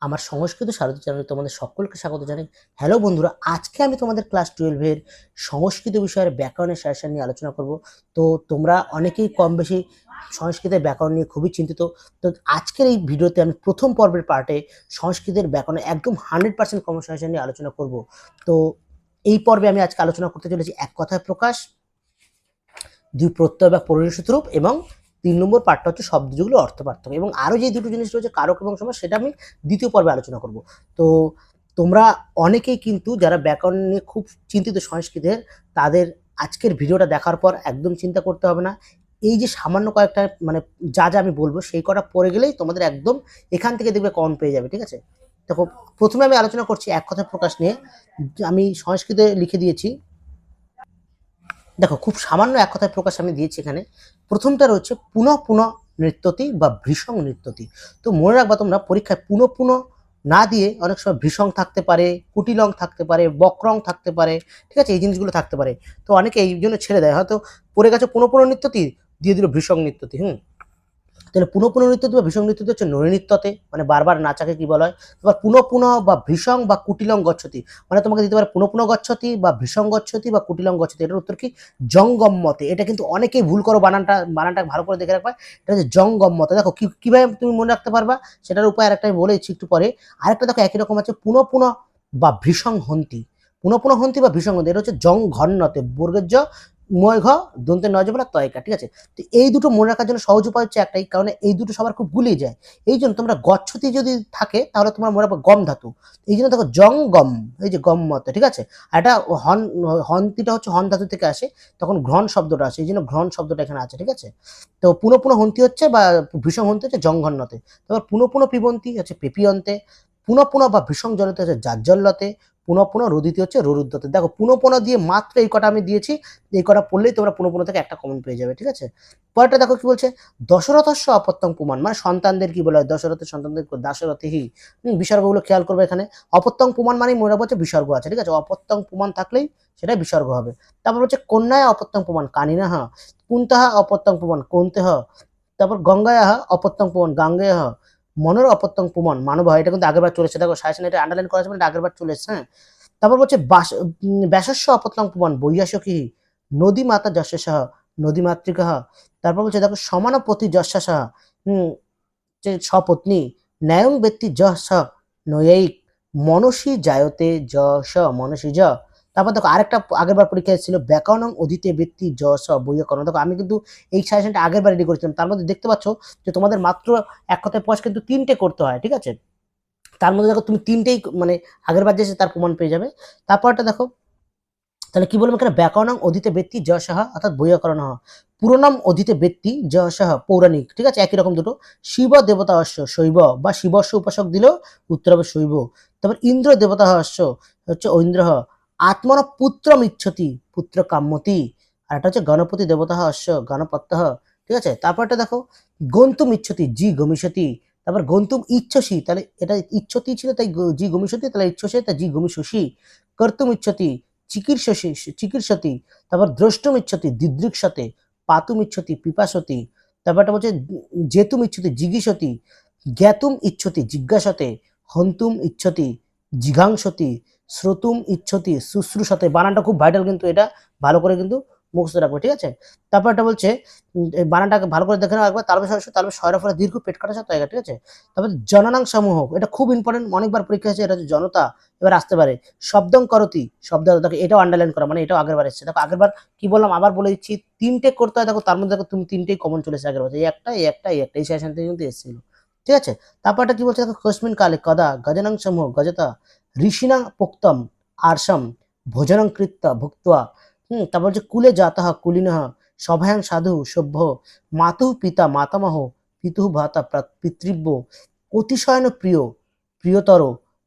আমার সংস্কৃত সারথী চ্যানেলে তোমাদের সকলকে স্বাগত জানাই। হ্যালো বন্ধুরা, আজকে আমি তোমাদের ক্লাস 12 এর সংস্কৃত বিষয়ের ব্যাকরণের সাজেশন নিয়ে আলোচনা করব। তো তোমরা অনেকেই কম বেশি সংস্কৃতের ব্যাকরণ নিয়ে খুবই চিন্তিত। তো আজকের এই ভিডিওতে আমি প্রথম পর্বের পার্টে সংস্কৃতের ব্যাকরণে একদম 100% কমন সাজেশন নিয়ে আলোচনা করব। তো এই পর্বে আমি আজকে আলোচনা করতে চলেছি এক কথায় প্রকাশ, দুই প্রত্যয় বা পরিবেশিত রূপ, এবং 3 নম্বর পার্টটা হচ্ছে শব্দযুগল অর্থ পার্থক্য, এবং আরো যে দুটো জিনিস রয়েছে কারক এবং সমাস, সেটা আমি দ্বিতীয় পর্বে আলোচনা করব। তো তোমরা অনেকেই কিন্তু যারা ব্যাকরণ নিয়ে খুব চিন্তিত সংস্কৃতের, তাদের আজকের ভিডিওটা দেখার পর একদম চিন্তা করতে হবে না। এই যে সামান্য কয়েকটা মানে যা যা আমি বলবো সেই কটা পড়ে গেলেই তোমাদের একদম এখান থেকে দেখবে কমন পেয়ে যাবে। ঠিক আছে, দেখো প্রথমে আমি আলোচনা করছি এক কথায় প্রকাশ নিয়ে। আমি সংস্কৃতে লিখে দিয়েছি, দেখো খুব সামান্য এক কথায় প্রকাশ আমি দিয়েছি এখানে। প্রথমটা রয়েছে পুনঃ পুনঃ নৃত্যতি বা ভৃসং নৃত্যতি। তো মনে রাখবা তোমরা পরীক্ষায় পুনঃ পুনঃ না দিয়ে অনেক সময় ভৃসং থাকতে পারে, কুটিলং থাকতে পারে, বক্রং থাকতে পারে। ঠিক আছে, এই জিনিসগুলো থাকতে পারে। তো অনেকে এই জন্য ছেড়ে দেয়, হয়তো পড়ে গেছে পুনঃ পুনঃ নৃত্যতি, দিয়ে দিল ভৃসং নৃত্যতি। তাহলে পুনঃ পুনঃ নৃত্যতি বা ভৃসং নৃত্যতি হচ্ছে নৃত্যতে, মানে বারবার নাচাকে কি বলা হয়। এবার পুনঃ পুনঃ বা ভৃসং বা কুটিলং গচ্ছতি, মানে তোমাকে দিতে পারে পুনঃ পুনঃ গচ্ছতি বা ভৃসং গচ্ছতি বা কুটিলং গচ্ছতি। এটার উত্তর কি? জঙ্গম্মতে। এটা কিন্তু অনেকেই ভুল করো, বানানটা বানানটা ভালো করে দেখে রাখবা। এটা হচ্ছে জঙ্গম্মতে। দেখো কিভাবে তুমি মনে রাখতে পারবা সেটার উপায় আরেকটা আমি বলেছি একটু পরে। আরেকটা দেখো একই রকম আছে পুনঃ পুনঃ বা ভৃসং হন্তি। পুনঃ পুনঃ হন্তি বা ভৃসং হন্তি, এটা হচ্ছে জং ঘন্নতে, বর্গের জ, ময় ঘ, দন্তের নয় বলা তয়কা। ঠিক আছে, তো এই দুটো মনে রাখার জন্য সহজ উপায় হচ্ছে একটাই, কারণ এই দুটো সবার খুব গুলিয়ে যায়। এই জন্য তোমরা গচ্ছতি যদি থাকে তাহলে তোমার মনে রাখবে গম ধাতু। এই জন্য দেখো জং গম, এই যে গম মতে। ঠিক আছে, আর এটা হন্তিটা হচ্ছে হন ধাতু থেকে আসে, তখন ঘ্রণ শব্দটা আসে, এই জন্য ঘ্রণ শব্দটা এখানে আছে। ঠিক আছে, তো পুনঃ পুনঃ হন্তি হচ্ছে বা ভীষণ হন্তি হচ্ছে জংঘন্নতে। তারপর পুনঃ পুনঃ পিবন্তি হচ্ছে পেপিয়ন্তে, পুনঃ পুনঃ বা ভীষণ জলতে হচ্ছে জাজ্জল্যতে, পুনঃ পুনঃ রোদিতি হচ্ছে রোরুদ্ধতে। দেখো পুনঃ পুনঃ দিয়ে মাত্র এই কটা আমি দিয়েছি, এই কটা পড়লেই তোমরা পুনঃ পুনঃ থেকে একটা কমন পেয়ে যাবে। ঠিক আছে, পরেরটা দেখো কি বলছে, দশরথস্য অপত্যং পুমান, মানে সন্তানদের কি বলা হয়, দশরথের সন্তানদের দাশরথেহি। বিসর্গগুলো খেয়াল করবে এখানে। অপত্যং পুমান মানে মনে রাখবো হচ্ছে বিসর্গ আছে। ঠিক আছে, অপত্যং পুমান থাকলেই সেটা বিসর্গ হবে। তারপর হচ্ছে কন্যায় অপত্যং পুমান কানিনাহ, কুন্তহা অপত্যং পুমান কন্তেহ। তারপর গঙ্গায়াহ অপত্যং পুমান গাঙ্গেয়, মনের অপত্যং পুমান মানব হয়। এটা কিন্তু আগেরবার চলেছে, দেখো সাজেশন এটা আন্ডারলাইন করা আছে, মানে আগেরবার চলে এসেছে। হ্যাঁ, তারপর বলছে ব্যাসস্য অপত্যং পুমান বৈয়াসকি, নদী মাতা যশস্য, নদী মাতৃকা। তারপর বলছে দেখো সমানপতি যশস্য, যে সপত্নী, ন্যায়ং ব্যক্তি যশ নৈয়িক, মনসী জায়তে যশ মনসী জ। তারপর দেখো আরেকটা আগের বার পরীক্ষায় ছিল ব্যাকরণ অধীতে ব্যক্তি যশ বৈয়াকরণ। দেখো আমি কিন্তু এই সাজেশনটা আগের বার রেডি করেছিলাম, তার মধ্যে দেখতে পাচ্ছ যে তোমাদের মাত্র এক কথায় প্রকাশ কিন্তু 3টে করতে হয়। ঠিক আছে, তার মধ্যে দেখো তুমি 3টেই মানে আগের বার যে তার প্রমাণ পেয়ে যাবে। তারপরটা দেখো, তাহলে কি বলবো এখানে, ব্যাকরণং অধীতে ব্যক্তি যশঃ অর্থাৎ বৈয়াকরণ, পুরনম অধীতে ব্যক্তি যশঃ পৌরাণিক। ঠিক আছে, একই রকম দুটো। শিব দেবতা অশ্ব শৈব বা শিবস্য উপাসক দিলেও উত্তর হবে শৈব। তারপর ইন্দ্র দেবতা অশ্ব হচ্ছে ঐন্দ্র। আত্মন পুত্রম ইচ্ছতি পুত্র কাম্যতি, আর এটা হচ্ছে গণপতি দেবতা অশ্ব গণপত্য। ঠিক আছে, তারপরটা দেখো গন্তুম ইচ্ছতি জি গমিষ্যতি। তারপর গন্তুম ইচ্ছসি, তাহলে এটা ইচ্ছতি ছিল তাই জি গমিষ্যতি, তাহলে ইচ্ছসি তাই জি গমিষ্যসি। কর্তুম ইচ্ছতি চিকিৎসসি চিকিৎসতি। তারপর দ্রষ্টুম ইচ্ছতি দিদৃক্ষতে, পাতুম ইচ্ছতি পিপাসতি। তারপরটা বলছে জেতুম ইচ্ছতি জিগীষতি, জ্ঞাতুম ইচ্ছতি জিজ্ঞাসতে, হন্তুম ইচ্ছতি জিঘাংসতি, শ্রোতুম ইচ্ছতি শুশ্রূষতে। বানানটা খুব ভাইটাল, কিন্তু এটা ভালো করে কিন্তু মুখস্থ রাখবে। ঠিক আছে, তারপর এটা বলছে এই বানানটাকে ভালো করে দেখে নাও একবার, তালবে তালবে শয়ের ফলে দীর্ঘ পেট কাটা সাথে। ঠিক আছে, তারপর জননাং সমূহ, এটা খুব ইম্পর্টেন্ট, অনেকবার পরীক্ষা হয়েছে। এটা হচ্ছে জনতা, এবার আসতে পারে। শব্দং করতি শব্দ, দেখো এটাও আন্ডারলাইন করা, মানে এটাও আগের বার এসেছে। দেখো আগের বার কি বললাম আবার বলে দিচ্ছি, 3টে করতে হয়। দেখো তার মধ্যে দেখো তুমি 3টেই কমন চলেছে আগের বার, এই একটা এই একটা এই একটা, এই সেশন থেকে কিন্তু এসেছিল। ঠিক আছে, তারপরটা কি বলছে দেখো, কস্মিন কালে কদা গজনং সমূহ গজতা ঋষিণাং পোক্তম আরসম ভোজনং কৃত্য ভুক্ত্বা। তারপর হচ্ছে কুলে জাতঃ কুলিনঃ সভায়াং সাধু সভ্য, মাতুঃ পিতা মাতামহ পিতুঃ ভ্রাতা পিতৃব্য, অতিশয়ন প্রিয় প্রিয়তর,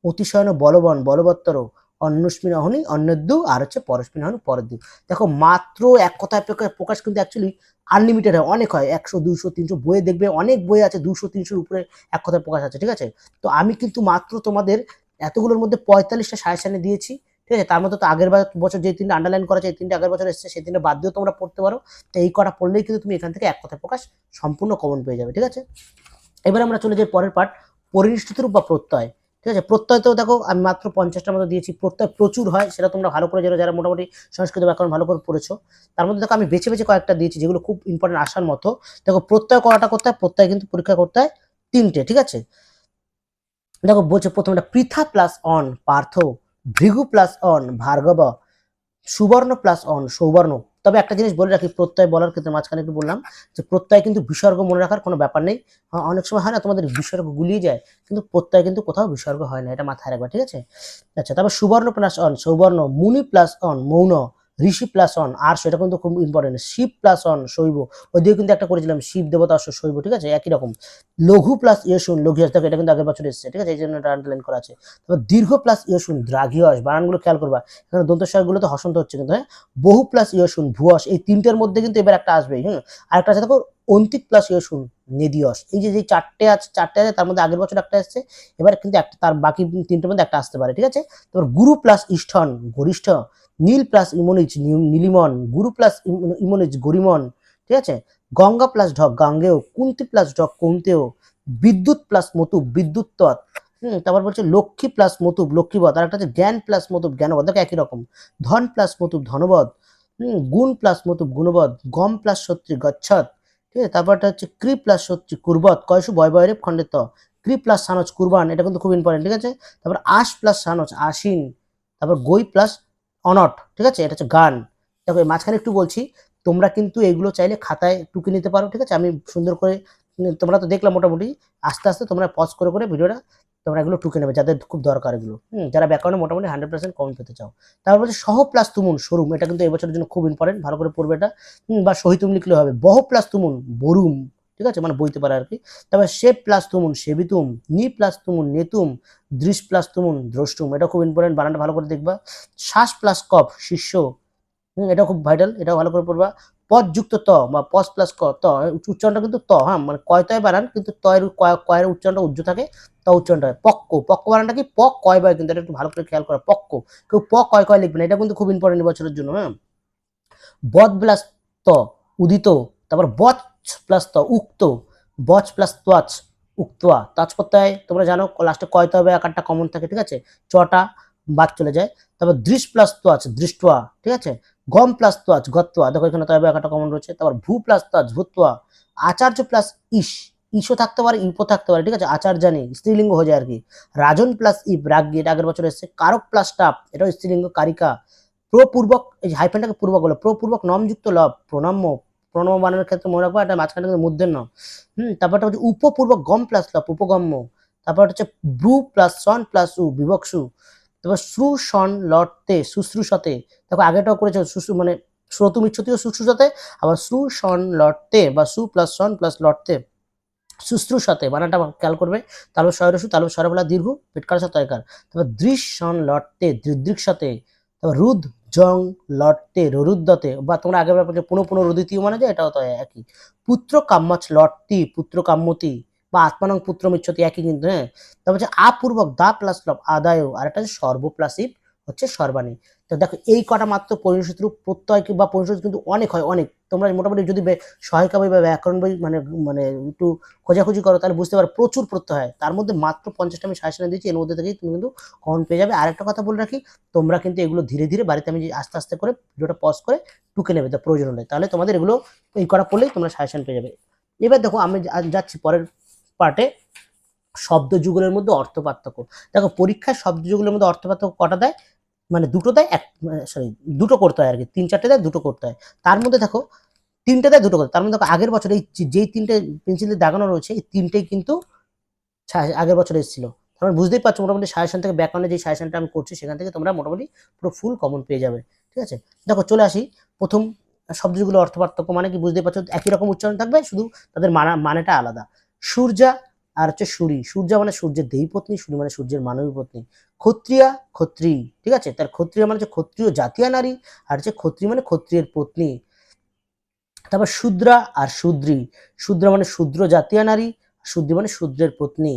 অতিশয়ন বলবান বলবত্তর, অন্যস্মিন অহনি অন্যদ্যু, আর হচ্ছে পরস্মিন অহনি পরদ্যু। দেখো মাত্র এক কথায় প্রকাশ কিন্তু অ্যাকচুয়ালি আনলিমিটেড হয়, অনেক হয়, 100 200 300 বইয়ে দেখবে, অনেক বই আছে 200 300 উপরে এক কথায় প্রকাশ আছে। ঠিক আছে, তো আমি কিন্তু মাত্র তোমাদের এতগুলোর মধ্যে 45টা সাজেশনে দিয়েছি। ঠিক আছে, তার মধ্যে তো আগের বছর যে 3টে আন্ডারলাইন করা আছে, এই 3টে আগের বছর এসেছে, সেই 3টে বাদ দিয়েও তোমরা পড়তে পারো। তো এই কটা পড়লেই কিন্তু তুমি এখান থেকে এক কথায় প্রকাশ সম্পূর্ণ কমন পেয়ে যাবে। ঠিক আছে, এবার আমরা চলে যাই পরের পার্ট, পরিনিষ্ঠিত রূপ বা প্রত্যয়। ঠিক আছে। প্রত্যয়তেও দেখো আমি মাত্র 50টার মতো দিয়েছি, প্রত্যয় প্রচুর হয়, সেটা তোমরা ভালো করে জানো যারা মোটামুটি সংস্কৃত ব্যাকরণ ভালো করে পড়েছো। তার মধ্যে দেখো আমি বেছে বেছে কয়েকটা দিয়েছি যেগুলো খুব ইম্পর্টেন্ট আসার মতো। দেখো প্রত্যয় করাটা করতে হয়, প্রত্যয় কিন্তু পরীক্ষা করতে হয় 3টে, ঠিক আছে। দেখো বলছে প্রথমটা পৃথা প্লাস অন পার্থ, ভৃগু প্লাস অন ভার্গব, সুবর্ণ প্লাস অন সৌবর্ণ। তবে একটা জিনিস বলে রাখি প্রত্যয় বলার ক্ষেত্রে, মাঝখানে একটু বললাম যে প্রত্যয় কিন্তু বিসর্গ মনে রাখার কোনো ব্যাপার নেই। অনেক সময় হয় না তোমাদের বিসর্গ গুলিয়ে যায়, কিন্তু প্রত্যয় কিন্তু কোথাও বিসর্গ হয় না, এটা মাথায় রাখবা, ঠিক আছে। আচ্ছা, তারপর সুবর্ণ প্লাস অন সৌবর্ণ, মুনি প্লাস অন মৌন, ঋষি প্লাস অন আর সেটা কিন্তু খুব ইম্পর্টেন্ট, শিব প্লাস অন শৈব, ওইদিকে কিন্তু একটা করেছিলাম শিব দেবতা অশ্ব শৈব, ঠিক আছে, একই রকম। লঘু প্লাস ইয়সুন লঘিয়স, দেখো এটা কিন্তু আগের বছর এসেছে, ঠিক আছে, এই জন্য এটা আন্ডারলাইন করা আছে। তারপর দীর্ঘ প্লাস ইয়সুন দ্রাঘিয়স, বানানগুলো খেয়াল করবা, এখানে দন্তস্বরগুলোতে হসন্ত হচ্ছে কিন্তু, হ্যাঁ। বহু প্লাস ইয়সুন ভুয়স, এই তিনটের মধ্যে কিন্তু এবার একটা আসবে, হ্যাঁ। আরেকটা আছে দেখো অন্তিক প্লাস ইয়সুন নেদিয়স, এই যে যে চারটে আছে তার মধ্যে আগের বছর একটা আসছে, এবার কিন্তু একটা তার বাকি তিনটের মধ্যে একটা আসতে পারে, ঠিক আছে। তারপর গুরু প্লাস ইষ্ঠন গরিষ্ঠ, নীল প্লাস ইমনিজ নীলিমন, গুরু প্লাস ইমনিজ গরিমন, ঠিক আছে। গঙ্গা প্লাস ঢক গাঙ্গেয়, কুন্তি প্লাস ঢক কৌন্তেয়, বিদ্যুৎ প্লাস মতুব বিদ্যুৎ, তারপর বলছে লক্ষ্মী প্লাস মতুব লক্ষ্মীবধ, আর একটা হচ্ছে জ্ঞান প্লাস মতুব জ্ঞানবধ, দেখো একই রকম। ধন প্লাস মতুব ধনবধ, গুণ প্লাস মতুব গুণবধ, গম প্লাস সত্রী গচ্ছত, ঠিক আছে। তারপরটা হচ্ছে কৃ প্লাস সত্রী কুর্বত, কয়সু বয় বয় রেপ খন্ডিত, কৃ প্লাস সানজ কুরবান, এটা কিন্তু খুব ইম্পর্টেন্ট, ঠিক আছে। তারপর আশ প্লাস সানজ আশিন, তারপর গই প্লাস অনট, ঠিক আছে, এটা হচ্ছে গান। দেখো মাঝখানে একটু বলছি, তোমরা কিন্তু এগুলো চাইলে খাতায় টুকে নিতে পারো, ঠিক আছে। আমি সুন্দর করে, তোমরা তো দেখলাম মোটামুটি, আস্তে আস্তে তোমরা পজ করে করে ভিডিওটা তোমরা এগুলো টুকে নেবে যাদের খুব দরকার এগুলো, যারা ব্যাকরণে মোটামুটি 100% কমন পেতে চাও। তারপর বলছে সহ প্লাস তুমুন শোরুম, এটা কিন্তু এই বছরের জন্য খুব ইম্পর্টেন্ট, ভালো করে পড়বে এটা। বা সহিতুম লিখলে হবে। বহ প্লাস তুমুন বরুম, ঠিক আছে, মানে বইতে পারে আর কি। তারপর সেব প্লাস তুমুন সেবিতুম, নি প্লাস তুমুন নেতুম, দৃশ প্লাস তুমুন দ্রষ্টুম, এটা খুব ইম্পর্টেন্ট, বানানটা ভালো করে দেখবা। শ্বাস প্লাস কফ শিষ্য, এটা খুব ভাইটাল, এটাও ভালো করে পড়বা। পদ যুক্ত ত বা পজ প্লাস ক ত, উচ্চারণটা কিন্তু ত, হ্যাঁ, মানে কয় তয় বানান, কিন্তু তয়ের কয়ের উচ্চারণটা উজ্জ্ব থাকে, ত উচ্চারণটা হয়। পক্ক পক্ক বানানটা কি প কয় বয়, কিন্তু এটা একটু ভালো করে খেয়াল করা, পক্ক, কেউ প কয় কয় লিখবে না, এটা কিন্তু খুব ইম্পর্টেন্ট বছরের জন্য, হ্যাঁ। বদ প্লাস ত উদিত, তারপর বচ প্লাস ত উক্ত, বচ প্লাস ত্বচ উক্তোয়া, তাজ প্রত্যয় তোমরা জানো লাস্টে কয় তবে আকারটা কমন থাকে, ঠিক আছে, চটা বাদ চলে যায়। তারপর দৃশ প্লাস ত্বচ দৃষ্টয়া, ঠিক আছে। গম প্লাস ত্বচ গত্বা, দেখো এখানে তবে আকারটা কমন রয়েছে। তারপর ভূ প্লাস ত্বচ ভূত্বা, আচার্য প্লাস ইস, ইসও থাকতে পারে ইপও থাকতে পারে, ঠিক আছে, আচার্যানি স্ত্রীলিঙ্গ হয়ে যায় আর কি। রাজন প্লাস ইব রাজ্ঞী, এটা আগের বছর এসেছে। কারক প্লাস টাপ, এটাও স্ত্রীলিঙ্গ কারিকা। প্রপূর্বক, এই হাইফেনটাকে পূর্বক বলে, প্রপূর্বক নমযুক্ত লব প্রণম্য, প্রণম বানানোর ক্ষেত্রে মনে রাখবো এটা মাঝখানে কিন্তু মূর্ধন্য। তারপরটা হচ্ছে উপপূর্বক গম প্লাস লব উপগম্য। তারপর হচ্ছে ব্রু প্লাস সন প্লাস উ বিবক্ষু। তারপর শ্রু সন লটতে শুশ্রূষতে, দেখো আগেটাও করেছে শুশ্রু মানে শ্রোতুম ইচ্ছতীয় শুশ্রূষতে, আবার শ্রু সন লটতে বা সু প্লাস সন প্লাস লটতে শুশ্রূষতে, বানানটা খেয়াল করবে। তালব শয়রসু তালব স্বরবলা দীর্ঘ পেটকার সাথে তয়কার। তারপর দৃশ সন লটতে দৃদৃক্ষতে, তারপর রুদ জং লটতে ররুদ্দতে, বা তোমরা আগের ব্যাপারে পুনঃ পুনঃ রুদিতীয় মানে যায়, এটাও তো একই। পুত্র কাম্মাচ লটতি পুত্র কাম্মতি, বা আত্মানং পুত্র মিচ্ছতি, একই কিন্তু, হ্যাঁ। তারপর হচ্ছে আপূর্বক দা প্লাস লব আদায়, আর একটা হচ্ছে সর্ব প্লাস ইব হচ্ছে সর্বাণী। তো দেখো এই কটা মাত্র পরিণত রূপ, প্রত্যয় বা পরিণত কিন্তু অনেক হয়, অনেক। তোমরা মোটামুটি যদি সহায়িকা বই বা ব্যাকরণ বই মানে মানে একটু খোঁজাখুঁজি করো তাহলে বুঝতে পারো প্রচুর প্রত্যয় হয়, তার মধ্যে মাত্র 50টা আমি সাজেশন দিয়েছি, এর মধ্যে থেকেই তুমি কিন্তু কমন পেয়ে যাবে। আরেকটা কথা বলে রাখি, তোমরা কিন্তু এগুলো ধীরে ধীরে বাড়িতে আমি আস্তে আস্তে করে ভিডিওটা পজ করে টুকে নেবে, তো প্রয়োজন হলে, তাহলে তোমাদের এগুলো এই করা পড়লেই তোমরা সাজেশন পেয়ে যাবে। এবার দেখো আমি যাচ্ছি পরের পার্টে, শব্দ যুগলের মধ্যে অর্থ পার্থক্য। দেখো পরীক্ষায় শব্দ যুগলের মধ্যে অর্থ পার্থক্য কটা দেয়, মানে দুটো দেয়, সরি দুটো করতে হয় আর কি, 3-4টে দেয়, দুটো করতে হয়। তার মধ্যে দেখো 3টে দেয়, দুটো করতে, তার মধ্যে দেখো আগের বছর এই যেই 3টে পেন্সিল দিয়ে দাগানো রয়েছে, এই 3টেই কিন্তু আগের বছর এসেছিল। তোমরা বুঝতেই পারছো মোটামুটি সাজেশন থেকে ব্যাকরণে যে সাজেশনটা আমি করছি সেখান থেকে তোমরা মোটামুটি পুরো ফুল কমন পেয়ে যাবে, ঠিক আছে। দেখো চলে আসি প্রথম শব্দগুলো অর্থ পার্থক্য, মানে কি বুঝতেই পারছো, একই রকম উচ্চারণ থাকবে, শুধু তাদের মানেটা আলাদা। সূর্যা আর হচ্ছে সূরি, সূর্যা মানে সূর্যের দেবী পত্নী, সূরি মানে সূর্যের মানবী পত্নী। ক্ষত্রিয়া ক্ষত্রিয়, ঠিক আছে, তার ক্ষত্রিয় মানে হচ্ছে ক্ষত্রিয় জাতীয় নারী, আর হচ্ছে ক্ষত্রিয় মানে ক্ষত্রিয়ের পত্নী। তারপর শূদ্রা আর শূদ্রী, শূদ্রা মানে শূদ্র জাতীয় নারী, শূদ্রী মানে শূদ্রের পত্নী।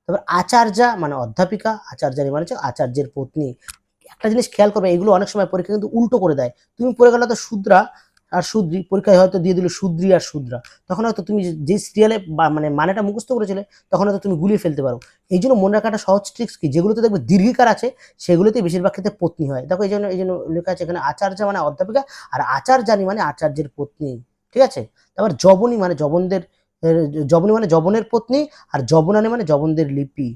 তারপর আচার্যা মানে অধ্যাপিকা, আচার্যানী মানে হচ্ছে আচার্যের পত্নী। একটা জিনিস খেয়াল করবে, এগুলো অনেক সময় পরীক্ষা কিন্তু উল্টো করে দেয়, তুমি পড়ে গেলে তো শূদ্রা, আর শুদ্রি, পরীক্ষায় হয়তো দিয়ে দিল শুদ্রি আর শুদ্রা, তখন হয়তো তুমি যে সিরিয়ালে মানে মানেটা মুখস্থ করেছিলে তখন হয়তো তুমি গুলিয়ে ফেলতে পারো। এই জন্য মনে রাখাটা সহজ ট্রিক্স কি, যেগুলোতে দেখবে দীর্ঘিকার আছে সেগুলোতে বেশিরভাগ ক্ষেত্রে পত্নী হয়। দেখো এই জন্য লেখা আছে এখানে আচার্য মানে অধ্যাপিকা, আর আচার্যানী মানে আচার্যের পত্নী, ঠিক আছে। তারপর জবনী মানে জবনদের, জবনী মানে জবনের পত্নী, আর জবনানী মানে জবনদের লিপি।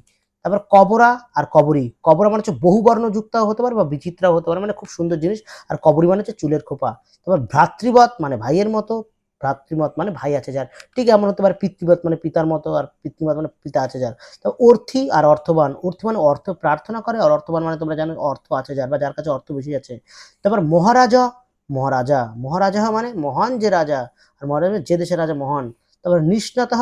তারপর কবরা আর কবরী, কবরা মানে হচ্ছে বহুবর্ণ যুক্ত হতে পারে বা বিচিত্রাও হতে পারে, মানে খুব সুন্দর জিনিস। আর কবরী মানে হচ্ছে চুলের খোপা। তারপর ভ্রাতৃবৎ মানে ভাইয়ের মতো, ভ্রাতৃমত মানে ভাই আছে যার, ঠিক এমন হতে পারে পিতৃবৎ মানে পিতার মতো, আর পিতৃমত মানে পিতা আছে যার। তো অর্থী আর অর্থবান, অর্থী মানে অর্থ প্রার্থনা করে, আর অর্থবান মানে তোমরা জানো অর্থ আছে যার বা যার কাছে অর্থ বেশি আছে। তারপর মহারাজা, মহারাজা, মহারাজা মানে মহান যে রাজা, আর মহারাজা মানে যে দেশের রাজা মহান। তারপর নিষ্ণাত,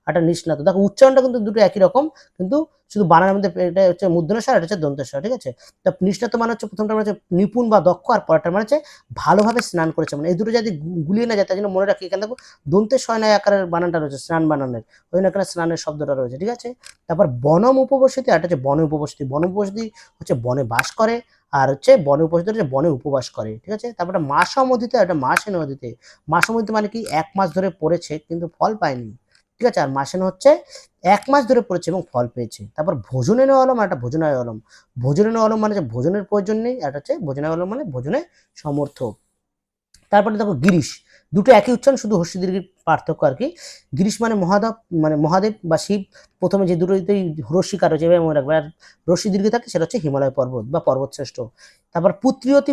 একটা নিষ্ণাত, দেখো উচ্চারণটা কিন্তু দুটো একই রকম, কিন্তু শুধু বানানের মধ্যে এটা হচ্ছে মূর্ধন্যস্বর, এটা হচ্ছে দন্তেশ্বর, ঠিক আছে। তা নিষ্ণাত মানে হচ্ছে প্রথমটা মানে হচ্ছে নিপুণ বা দক্ষ, আর পরেরটা মানে হচ্ছে ভালোভাবে স্নান করেছে, মানে এই দুটো যদি গুলিয়ে না যায় তার জন্য মনে রাখি এখানে দেখো দন্তের শয়নায় আকারের বানানটা রয়েছে, স্নান বানানের, ওই জন্য এখানে স্নানের শব্দটা রয়েছে, ঠিক আছে। তারপর বনম উপবসতি, আর এটা হচ্ছে বনে উপবসতি, বন উপবসতি হচ্ছে বনে বাস করে, আর হচ্ছে বনে উপস্থিত হচ্ছে বনে উপবাস করে, ঠিক আছে। তারপরে মাসমধিতে, এটা মাসে নদীতে, মাসমধিতে মানে কি 1 মাস ধরে পড়েছে কিন্তু ফল পায়নি, ঠিক আছে। আর মাসেন হচ্ছে 1 মাস ধরে পড়েছে এবং ফল পেয়েছে। তারপর ভোজনে অলম, আর একটা ভোজনায় অলম, ভোজনে অলম মানে হচ্ছে ভোজনের প্রয়োজন নেই, আর হচ্ছে ভোজনায় অলম মানে ভোজনে সমর্থ। তারপরে দেখো গিরিশ, দুটো একই উচ্চারণ, শুধু হর্ষি দীর্ঘের পার্থক্য আর কি। গিরিশ মানে মহাদেব, মানে মহাদেব বা শিব, প্রথমে যে দুটোতেই রশ্মিকার রয়েছে এভাবে মনে রাখবে, আর রশ্মি দীর্ঘ থাকে সেটা হচ্ছে হিমালয় পর্বত বা পর্বত শ্রেষ্ঠ। তারপর পুত্রিয়তি,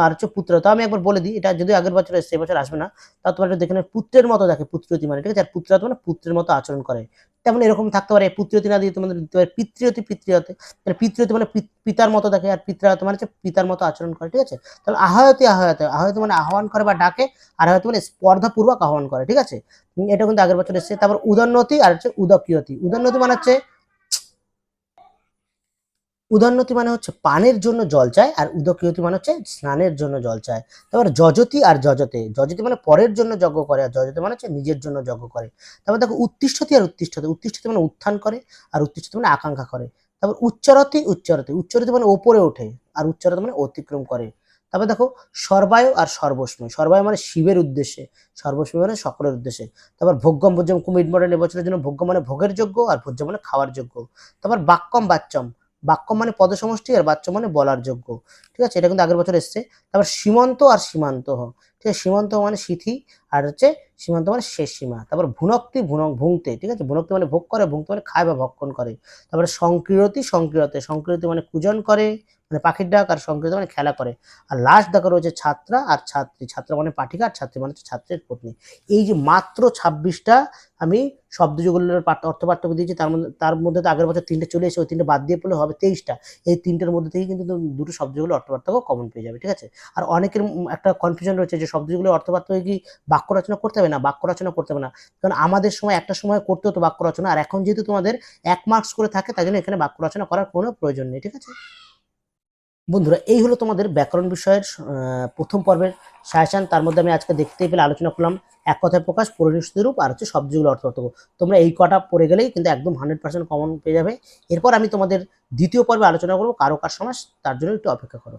আর হচ্ছে পুত্র, তো আমি একবার বলে দিই, এটা যদি আগের বছর এসছে এবছর আসবে না, তা তোমার একটু দেখে পুত্রের মতো দেখে পুত্রিয়তি মানে, ঠিক আছে। আর পুত্রাত মানে পুত্রের মতো আচরণ করে, তেমন এরকম থাকতে পারে, পুত্রিয়তি না দিয়ে তোমাদের দিতে পারে পিতৃয়তি, পিতৃয়তে মানে পিতৃয়তি মানে পিতার মতো দেখে, আর পিতৃয়ত মানে হচ্ছে পিতার মতো আচরণ করে, ঠিক আছে। তাহলে আহয়তি, আহয়তে, আহয়তি মানে আহ্বান করে বা ডাকে, আর আহয়তি মানে স্পর্ধাপূর্বক আহ্বান করে, ঠিক আছে। এটা কিন্তু আগের বছর এসেছে। তারপর উদন্নতি, আর হচ্ছে উদকীয়তি, উদন্নতি মানে হচ্ছে, উদন্নতি মানে হচ্ছে পানের জন্য জল চায়, আর উদকীয়তি মানে হচ্ছে স্নানের জন্য জল চায়। তারপর যজতি আর যজতে, যজতি মানে পরের জন্য যজ্ঞ করে, আর যজতে মানে হচ্ছে নিজের জন্য যজ্ঞ করে। তারপর দেখো উত্তিষ্ঠতি আর উত্তিষ্ঠতে, উত্তিষ্ঠতি মানে উত্থান করে, আর উত্তিষ্ঠতি মানে আকাঙ্ক্ষা করে। তারপর উচ্চরতি, উচ্চরতি, উচ্চরতি মানে ওপরে ওঠে, আর উচ্চরতি মানে অতিক্রম করে। তারপর দেখো সর্বায় আর সর্বস্ময়, সর্বায় মানে শিবের উদ্দেশ্যে, সর্বস্ময় মানে সকলের উদ্দেশ্যে। তারপর ভোগ্যম ভোজ্যম, খুব ইম্পর্টেন্ট এবছরের জন্য, ভোগ্য মানে ভোগের যোগ্য, আর ভোজ্য মানে খাওয়ার যোগ্য। তারপর বাক্যম বাচ্চম, বাক্য মানে পদসমষ্টি, আর বাচ্য মানে বলার যোগ্য, ঠিক আছে। এটা কিন্তু আগের বছর এসছে। তারপর সীমন্ত আর সীমান্ত, ঠিক আছে, সীমান্ত মানে সিথি, আর হচ্ছে সীমান্ত মানে শেষ সীমা। তারপর ভুনক্তি, ভুংতে, ঠিক আছে, ভুনক্তি মানে ভোগ করে, ভুংতে মানে খায় বা ভক্ষণ করে। তারপরে সংক্রিয়তি, সংক্রিয়তে, সংক্রিয়তি মানে পূজন করে, মানে পাখির ডাক, আর সংক্রিয়ত মানে খেলা করে। আর লাস্ট দেখো রয়েছে ছাত্রা আর ছাত্রী, ছাত্রা মানে পাঠিকা, আর ছাত্রী মানে হচ্ছে ছাত্রের পত্নী। এই যে মাত্র 26টা আমি শব্দযুগলের অর্থ পার্থক্য দিয়েছি, তার মধ্যে তো আগের বছর 3টে চলে এসে ওই 3টে বাদ দিয়ে পড়লে হবে 23টা। এই 3টের মধ্যে থেকে কিন্তু দুটো শব্দযুগলের অর্থ পার্থক্য কমন পেয়ে যাবে, ঠিক আছে। আর অনেকের একটা কনফিউশন রয়েছে যে শব্দযুগলের অর্থ পার্থক্য কি বাক্য রচনা করতে হবে না, বাক্য রচনা করতে হবে না, কারণ আমাদের সময় একটা সময় করতে হতো বাক্য রচনা, আর এখন যেহেতু তোমাদের 1 মার্কস করে থাকে তাই জন্য এখানে বাক্য রচনা করার কোনো প্রয়োজন নেই, ঠিক আছে। বন্ধুরা, এই হলো তোমাদের ব্যাকরণ বিষয়ের প্রথম পর্বের সাজেশন। তার মধ্যে আমি আজকে দেখতেই পেলে আলোচনা করলাম এক কথায় প্রকাশ, পরিনিষ্ঠিত রূপ, আর হচ্ছে শব্দযুগল অর্থ পার্থক্য। তোমরা এই কটা পড়ে গেলেই কিন্তু একদম 100% কমন পেয়ে যাবে। এরপর আমি তোমাদের দ্বিতীয় পর্বে আলোচনা করবো কারক আর সমাস, তার জন্য একটু অপেক্ষা করো।